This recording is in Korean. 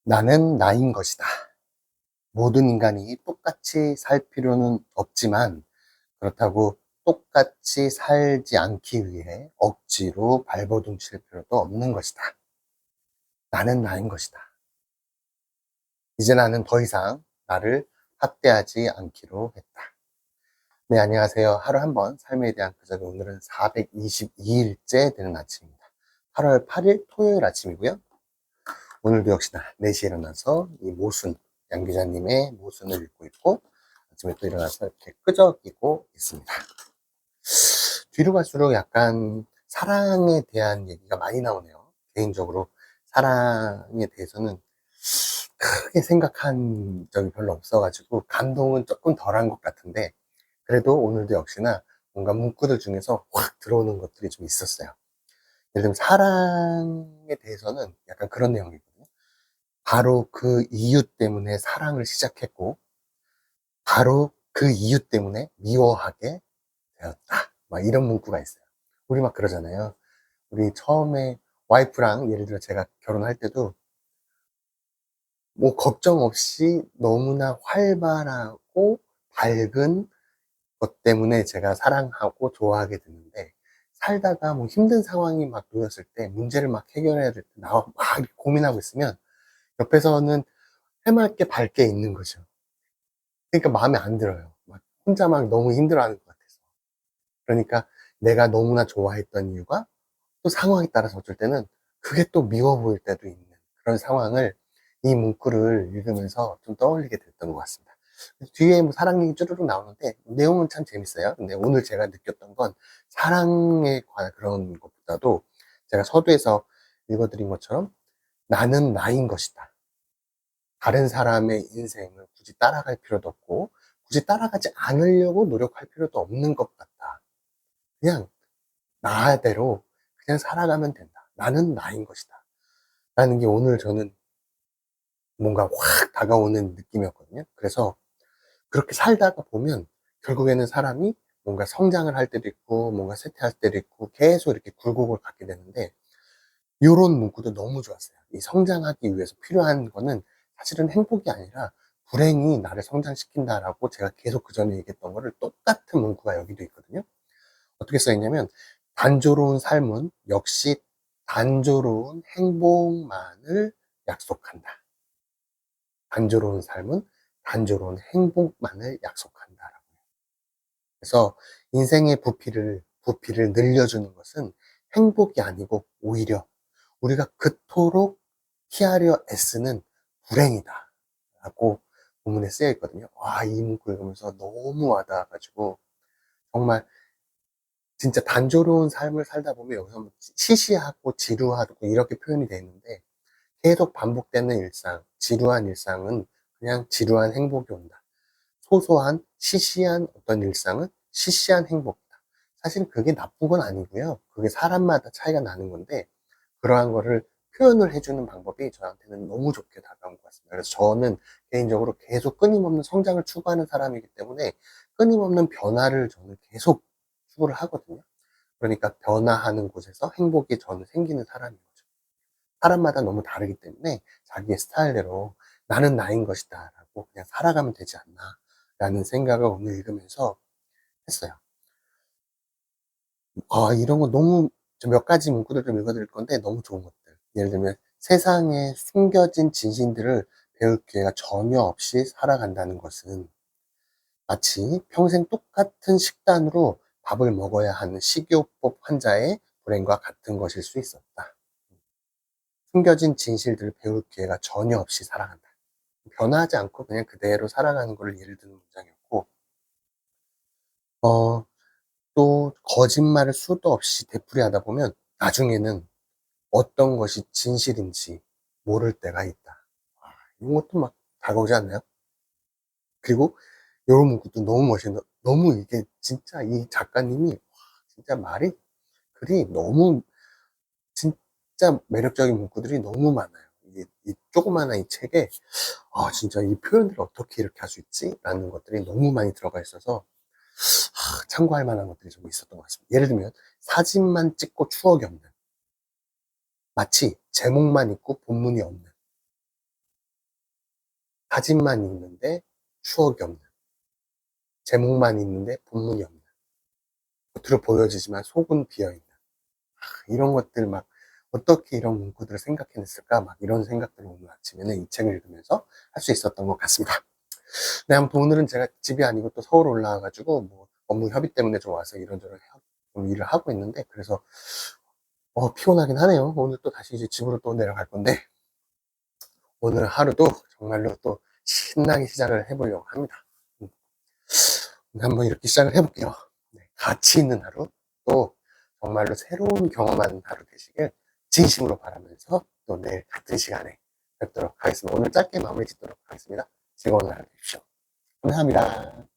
나는 나인 것이다. 모든 인간이 똑같이 살 필요는 없지만 그렇다고 똑같이 살지 않기 위해 억지로 발버둥 칠 필요도 없는 것이다. 나는 나인 것이다. 이제 나는 더 이상 나를 학대하지 않기로 했다. 네, 안녕하세요. 하루 한 번 삶에 대한 그저기 오늘은 422일째 되는 아침입니다. 8월 8일 토요일 아침이고요. 오늘도 역시나 4시에 일어나서 이 모순, 양 기자님의 모순을 읽고 있고, 아침에 또 일어나서 이렇게 끄적이고 있습니다. 뒤로 갈수록 약간 사랑에 대한 얘기가 많이 나오네요. 개인적으로 사랑에 대해서는 크게 생각한 적이 별로 없어가지고, 감동은 조금 덜한 것 같은데, 그래도 오늘도 역시나 뭔가 문구들 중에서 확 들어오는 것들이 좀 있었어요. 예를 들면 사랑에 대해서는 약간 그런 내용이거든요. 바로 그 이유 때문에 사랑을 시작했고, 바로 그 이유 때문에 미워하게 되었다. 막 이런 문구가 있어요. 우리 막 그러잖아요. 우리 처음에 와이프랑 예를 들어 제가 결혼할 때도 뭐 걱정 없이 너무나 활발하고 밝은 것 때문에 제가 사랑하고 좋아하게 됐는데, 살다가 뭐 힘든 상황이 막 놓였을 때 문제를 막 해결해야 될 때 나와 막 이렇게 고민하고 있으면 옆에서는 해맑게 밝게 있는 거죠. 그러니까 마음에 안 들어요. 막 혼자 막 너무 힘들어하는 것 같아서. 그러니까 내가 너무나 좋아했던 이유가 또 상황에 따라서 어쩔 때는 그게 또 미워 보일 때도 있는 그런 상황을 이 문구를 읽으면서 좀 떠올리게 됐던 것 같습니다. 뒤에 뭐 사랑 얘기 쭈르륵 나오는데 내용은 참 재밌어요. 근데 오늘 제가 느꼈던 건 사랑에 관한 그런 것보다도 제가 서두에서 읽어드린 것처럼 나는 나인 것이다. 다른 사람의 인생을 굳이 따라갈 필요도 없고 굳이 따라가지 않으려고 노력할 필요도 없는 것 같다. 그냥 나대로 그냥 살아가면 된다. 나는 나인 것이다. 라는 게 오늘 저는 뭔가 확 다가오는 느낌이었거든요. 그래서 그렇게 살다가 보면 결국에는 사람이 뭔가 성장을 할 때도 있고 뭔가 쇠퇴할 때도 있고 계속 이렇게 굴곡을 갖게 되는데, 요런 문구도 너무 좋았어요. 이 성장하기 위해서 필요한 거는 사실은 행복이 아니라 불행이 나를 성장시킨다라고 제가 계속 그 전에 얘기했던 거를 똑같은 문구가 여기도 있거든요. 어떻게 써 있냐면, 단조로운 삶은 역시 단조로운 행복만을 약속한다. 단조로운 삶은 단조로운 행복만을 약속한다라고. 그래서 인생의 부피를 늘려주는 것은 행복이 아니고 오히려 우리가 그토록 피하려 애쓰는 불행이다 라고 본문에 쓰여 있거든요. 와, 이 문구 읽으면서 너무 와닿아가지고 정말 진짜 단조로운 삶을 살다 보면 여기서 뭐 시시하고 지루하고 이렇게 표현이 되어 있는데, 계속 반복되는 일상, 지루한 일상은 그냥 지루한 행복이 온다. 소소한 시시한 어떤 일상은 시시한 행복이다. 사실 그게 나쁜 건 아니고요. 그게 사람마다 차이가 나는 건데, 그러한 거를 표현을 해주는 방법이 저한테는 너무 좋게 다가온 것 같습니다. 그래서 저는 개인적으로 계속 끊임없는 성장을 추구하는 사람이기 때문에 끊임없는 변화를 저는 계속 추구를 하거든요. 그러니까 변화하는 곳에서 행복이 저는 생기는 사람인 거죠. 사람마다 너무 다르기 때문에 자기의 스타일대로 나는 나인 것이다 라고 그냥 살아가면 되지 않나 라는 생각을 오늘 읽으면서 했어요. 이런 거 너무, 몇 가지 문구들 좀 읽어드릴 건데 너무 좋은 것들. 예를 들면 세상에 숨겨진 진실들을 배울 기회가 전혀 없이 살아간다는 것은 마치 평생 똑같은 식단으로 밥을 먹어야 하는 식이요법 환자의 불행과 같은 것일 수 있었다. 숨겨진 진실들을 배울 기회가 전혀 없이 살아간다. 변화하지 않고 그냥 그대로 살아가는 걸 예를 드는 문장이었고, 어, 또 거짓말을 수도 없이 되풀이하다 보면 나중에는 어떤 것이 진실인지 모를 때가 있다. 이런 것도 막 다가오지 않나요? 그리고 이런 문구도 너무 멋있는, 너무 이게 진짜 이 작가님이 진짜 글이 너무 진짜 매력적인 문구들이 너무 많아요. 이 조그마한 이 책에 진짜 이 표현들을 어떻게 이렇게 할 수 있지? 라는 것들이 너무 많이 들어가 있어서 참고할 만한 것들이 좀 있었던 것 같습니다. 예를 들면 사진만 찍고 추억이 없는, 마치 제목만 있고 본문이 없는, 사진만 있는데 추억이 없는, 제목만 있는데 본문이 없는, 겉으로 보여지지만 속은 비어있는, 이런 것들 막 어떻게 이런 문구들을 생각해냈을까, 막 이런 생각들을 오늘 아침에는 이 책을 읽으면서 할 수 있었던 것 같습니다. 네, 아무튼 오늘은 제가 집이 아니고 또 서울 올라와가지고 뭐 업무 협의 때문에 좀 와서 이런저런 좀 일을 하고 있는데, 그래서 피곤하긴 하네요. 오늘 또 다시 이제 집으로 또 내려갈 건데, 오늘 하루도 정말로 또 신나게 시작을 해보려고 합니다. 한번 이렇게 시작을 해볼게요. 네, 가치 있는 하루, 또 정말로 새로운 경험하는 하루 되시길 진심으로 바라면서 또 내일 같은 시간에 뵙도록 하겠습니다. 오늘 짧게 마무리 짓도록 하겠습니다. 즐거운 하루 되십시오. 감사합니다.